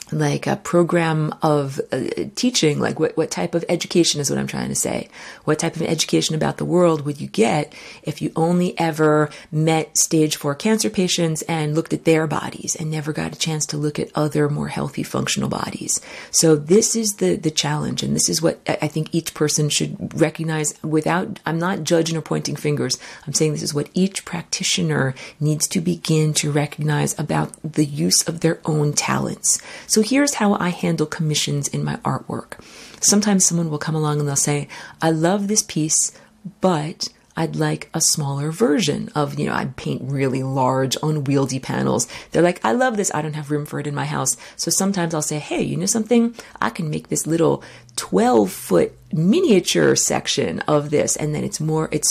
like a program of teaching, like what type of education is what I'm trying to say. What type of education about the world would you get if you only ever met stage 4 cancer patients and looked at their bodies and never got a chance to look at other more healthy functional bodies? So this is the challenge. And this is what I think each person should recognize I'm not judging or pointing fingers. I'm saying this is what each practitioner needs to begin to recognize about the use of their own talents. So here's how I handle commissions in my artwork. Sometimes someone will come along and they'll say, I love this piece, but I'd like a smaller version of, I paint really large, unwieldy panels. They're like, I love this. I don't have room for it in my house. So sometimes I'll say, hey, you know something? I can make this little 12-foot miniature section of this. And then it's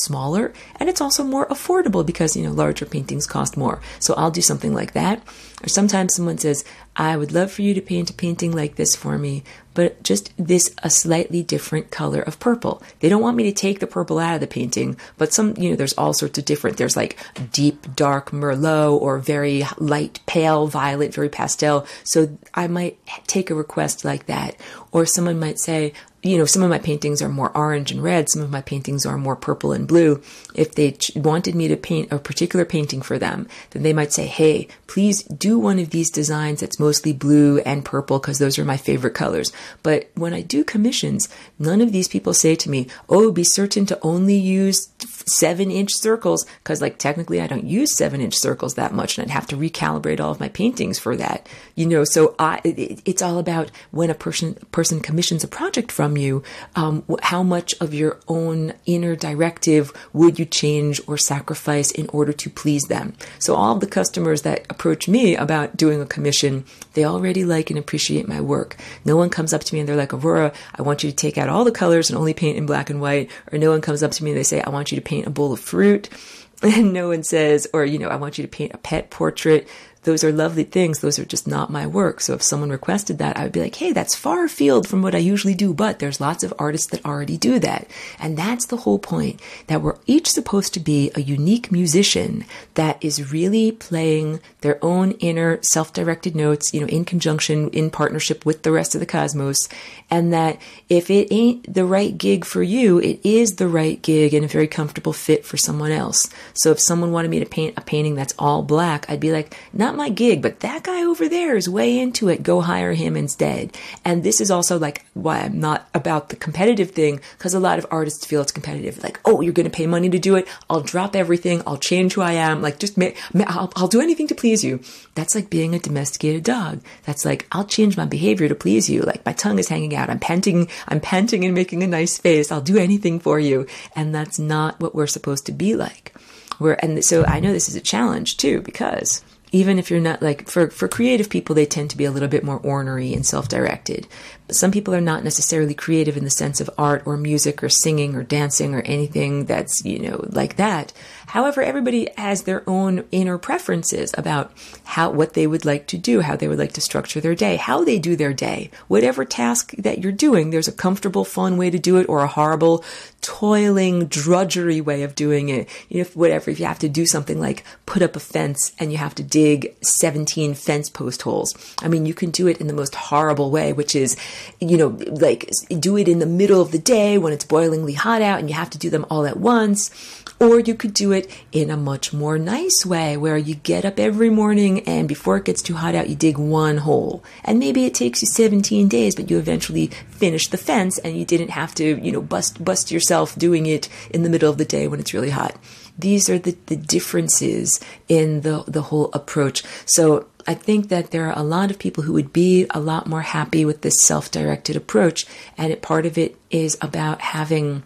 smaller and it's also more affordable because, larger paintings cost more. So I'll do something like that. Or sometimes someone says, I would love for you to paint a painting like this for me, but just a slightly different color of purple. They don't want me to take the purple out of the painting, but there's all sorts of different, there's like deep, dark Merlot or very light, pale violet, very pastel. So I might take a request like that. Or someone might say, some of my paintings are more orange and red. Some of my paintings are more purple and blue. If they wanted me to paint a particular painting for them, then they might say, hey, please do one of these designs that's mostly blue and purple because those are my favorite colors. But when I do commissions, none of these people say to me, oh, be certain to only use 7-inch circles because technically I don't use 7-inch circles that much and I'd have to recalibrate all of my paintings for that. So it's all about when a person commissions a project from you, how much of your own inner directive would you change or sacrifice in order to please them? So all of the customers that approach me about doing a commission, they already like and appreciate my work. No one comes up to me and they're like, Aurora, I want you to take out all the colors and only paint in black and white. Or no one comes up to me and they say, I want you to paint a bowl of fruit. And no one says, or, I want you to paint a pet portrait. those are lovely things. Those are just not my work. So if someone requested that, I would be like, hey, that's far afield from what I usually do, but there's lots of artists that already do that. And that's the whole point, that we're each supposed to be a unique musician that is really playing their own inner self-directed notes, in conjunction, in partnership with the rest of the cosmos. And that if it ain't the right gig for you, it is the right gig and a very comfortable fit for someone else. So if someone wanted me to paint a painting that's all black, I'd be like, not my gig, but that guy over there is way into it. Go hire him instead. And this is also like why I'm not about the competitive thing, because a lot of artists feel it's competitive. Like, oh, you're going to pay money to do it. I'll drop everything. I'll change who I am. Like, just I'll do anything to please you. That's like being a domesticated dog. That's like, I'll change my behavior to please you. Like, my tongue is hanging out. I'm panting and making a nice face. I'll do anything for you. And that's not what we're supposed to be like. And so I know this is a challenge too, because even if you're not like, for creative people, they tend to be a little bit more ornery and self-directed. Some people are not necessarily creative in the sense of art or music or singing or dancing or anything that's, like that. However, everybody has their own inner preferences about what they would like to do, how they would like to structure their day, how they do their day. Whatever task that you're doing, there's a comfortable, fun way to do it, or a horrible, toiling, drudgery way of doing it. If you have to do something like put up a fence and you have to dig 17 fence post holes. I mean, you can do it in the most horrible way, which is, like do it in the middle of the day when it's boilingly hot out and you have to do them all at once. Or you could do it in a much more nice way where you get up every morning and before it gets too hot out, you dig one hole. And maybe it takes you 17 days, but you eventually finish the fence and you didn't have to, bust yourself doing it in the middle of the day when it's really hot. These are the differences in the whole approach. So I think that there are a lot of people who would be a lot more happy with this self-directed approach. And part of it is about having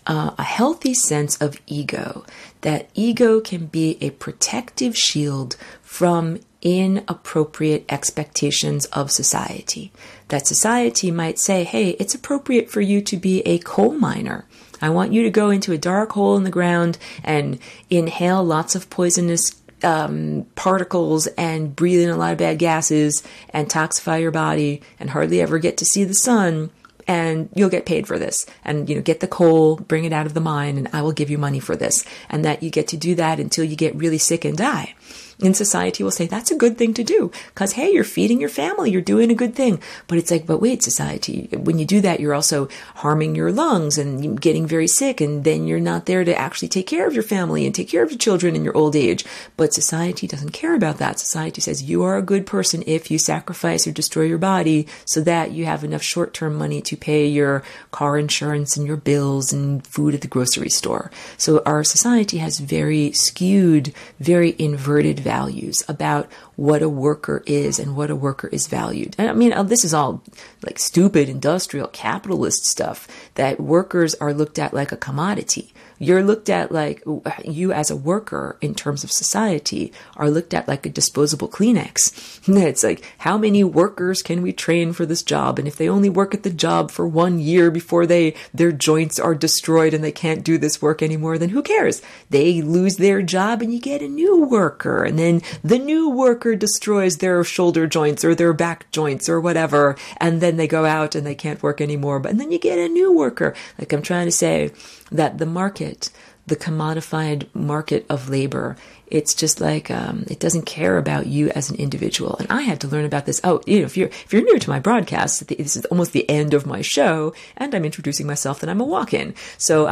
a healthy sense of ego. That ego can be a protective shield from inappropriate expectations of society. That society might say, hey, it's appropriate for you to be a coal miner. I want you to go into a dark hole in the ground and inhale lots of poisonous particles and breathe in a lot of bad gases and toxify your body and hardly ever get to see the sun. And you'll get paid for this. And, get the coal, bring it out of the mine, and I will give you money for this. And that you get to do that until you get really sick and die. And society will say, that's a good thing to do. Because, hey, you're feeding your family. You're doing a good thing. But it's like, but wait, society, when you do that, you're also harming your lungs and getting very sick. And then you're not there to actually take care of your family and take care of your children in your old age. But society doesn't care about that. Society says you are a good person if you sacrifice or destroy your body so that you have enough short-term money to pay your car insurance and your bills and food at the grocery store. So our society has very skewed, very inverted values about what a worker is and what a worker is valued. And I mean, this is all like stupid industrial capitalist stuff, that workers are looked at like a commodity. You're looked at like, you as a worker in terms of society are looked at like a disposable Kleenex. It's like, how many workers can we train for this job? And if they only work at the job for 1 year before their joints are destroyed and they can't do this work anymore, then who cares? They lose their job and you get a new worker. And then the new worker destroys their shoulder joints or their back joints or whatever. And then they go out and they can't work anymore. And then you get a new worker. Like, I'm trying to say that the market, the commodified market of labor, it's just like, it doesn't care about you as an individual. And I had to learn about this. Oh, if you're new to my broadcast, this is almost the end of my show, and I'm introducing myself that I'm a walk-in. So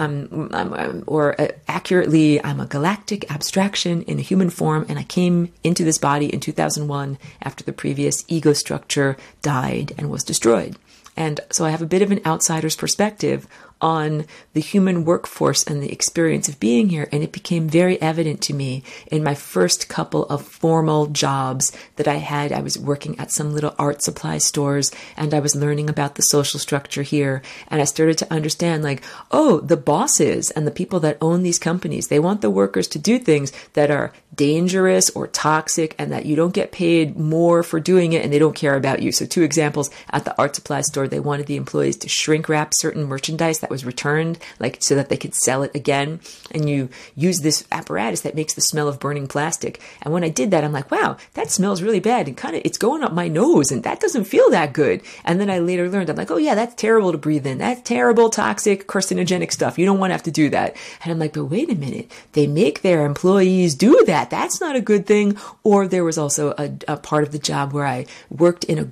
accurately, I'm a galactic abstraction in a human form, and I came into this body in 2001 after the previous ego structure died and was destroyed. And so I have a bit of an outsider's perspective on the human workforce and the experience of being here. And it became very evident to me in my first couple of formal jobs that I had. I was working at some little art supply stores and I was learning about the social structure here. And I started to understand like, oh, the bosses and the people that own these companies, they want the workers to do things that are dangerous or toxic and that you don't get paid more for doing it and they don't care about you. So 2 examples, at the art supply store, they wanted the employees to shrink wrap certain merchandise that was returned, like so that they could sell it again. And you use this apparatus that makes the smell of burning plastic. And when I did that, I'm like, wow, that smells really bad. And it's going up my nose and that doesn't feel that good. And then I later learned, I'm like, oh yeah, that's terrible to breathe in. That's terrible, toxic, carcinogenic stuff. You don't want to have to do that. And I'm like, but wait a minute. They make their employees do that. That's not a good thing. Or there was also a part of the job where I worked in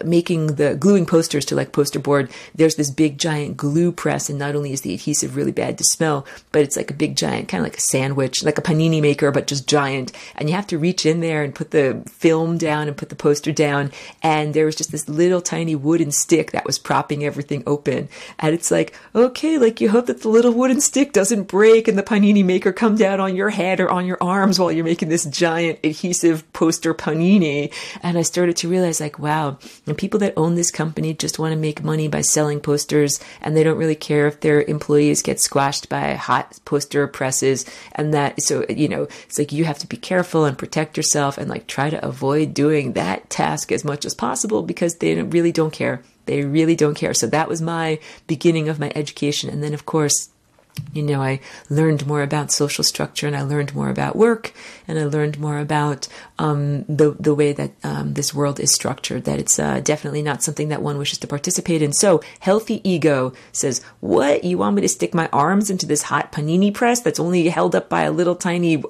making the gluing posters to like poster board. There's this big giant glue press, and not only is the adhesive really bad to smell, but it's like a big giant, kind of like a sandwich, like a panini maker, but just giant. And you have to reach in there and put the film down and put the poster down. And there was just this little tiny wooden stick that was propping everything open. And it's like, okay, like you hope that the little wooden stick doesn't break and the panini maker come down on your head or on your arms while you're making this giant adhesive poster panini. And I started to realize like, wow, and people that own this company just want to make money by selling posters, and they don't really care if their employees get squashed by hot poster presses. And that, so, it's like you have to be careful and protect yourself and like try to avoid doing that task as much as possible because they really don't care. They really don't care. So that was my beginning of my education. And then, of course, I learned more about social structure, and I learned more about work, and I learned more about the way that this world is structured, that it's definitely not something that one wishes to participate in. So healthy ego says, what? You want me to stick my arms into this hot panini press that's only held up by a little tiny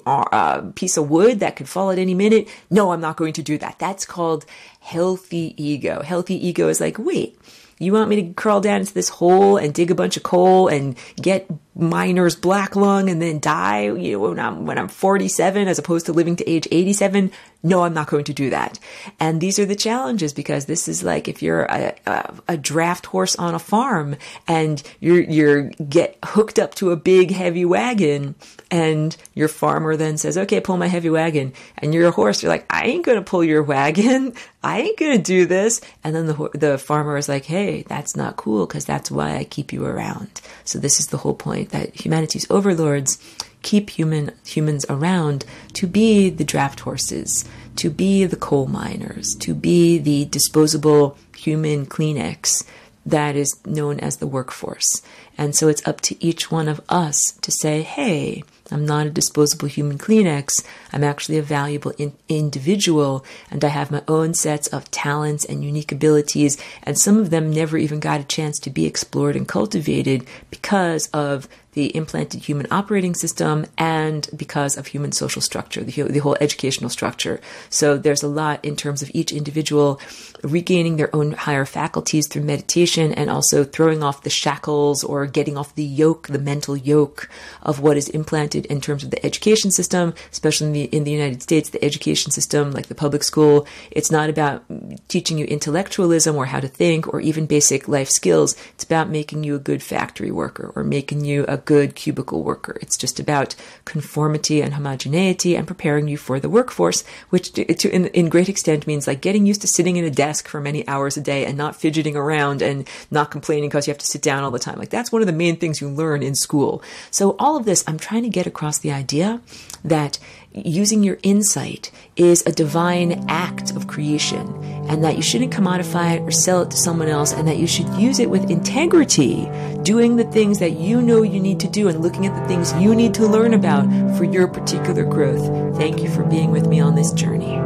piece of wood that could fall at any minute? No, I'm not going to do that. That's called healthy ego. Healthy ego is like, wait, you want me to crawl down into this hole and dig a bunch of coal and get miner's black lung and then die, when I'm 47 as opposed to living to age 87? No, I'm not going to do that. And these are the challenges, because this is like if you're a draft horse on a farm and you're get hooked up to a big heavy wagon, and your farmer then says, okay, pull my heavy wagon. And you're a horse. You're like, I ain't going to pull your wagon. I ain't going to do this. And then the farmer is like, hey, that's not cool, because that's why I keep you around. So this is the whole point, that humanity's overlords keep humans around to be the draft horses, to be the coal miners, to be the disposable human Kleenex that is known as the workforce. And so it's up to each one of us to say, hey, I'm not a disposable human Kleenex. I'm actually a valuable individual, and I have my own sets of talents and unique abilities, and some of them never even got a chance to be explored and cultivated because of the implanted human operating system and because of human social structure, the whole educational structure. So there's a lot in terms of each individual regaining their own higher faculties through meditation, and also throwing off the shackles or getting off the yoke, the mental yoke of what is implanted in terms of the education system, especially in the United States. The education system, like the public school, it's not about teaching you intellectualism or how to think or even basic life skills. It's about making you a good factory worker or making you a good cubicle worker. It's just about conformity and homogeneity and preparing you for the workforce, which in great extent means like getting used to sitting in a desk for many hours a day and not fidgeting around and not complaining because you have to sit down all the time. Like that's one of the main things you learn in school. So all of this, I'm trying to get across the idea that using your insight is a divine act of creation, and that you shouldn't commodify it or sell it to someone else, and that you should use it with integrity, doing the things that you know you need to do and looking at the things you need to learn about for your particular growth. Thank you for being with me on this journey.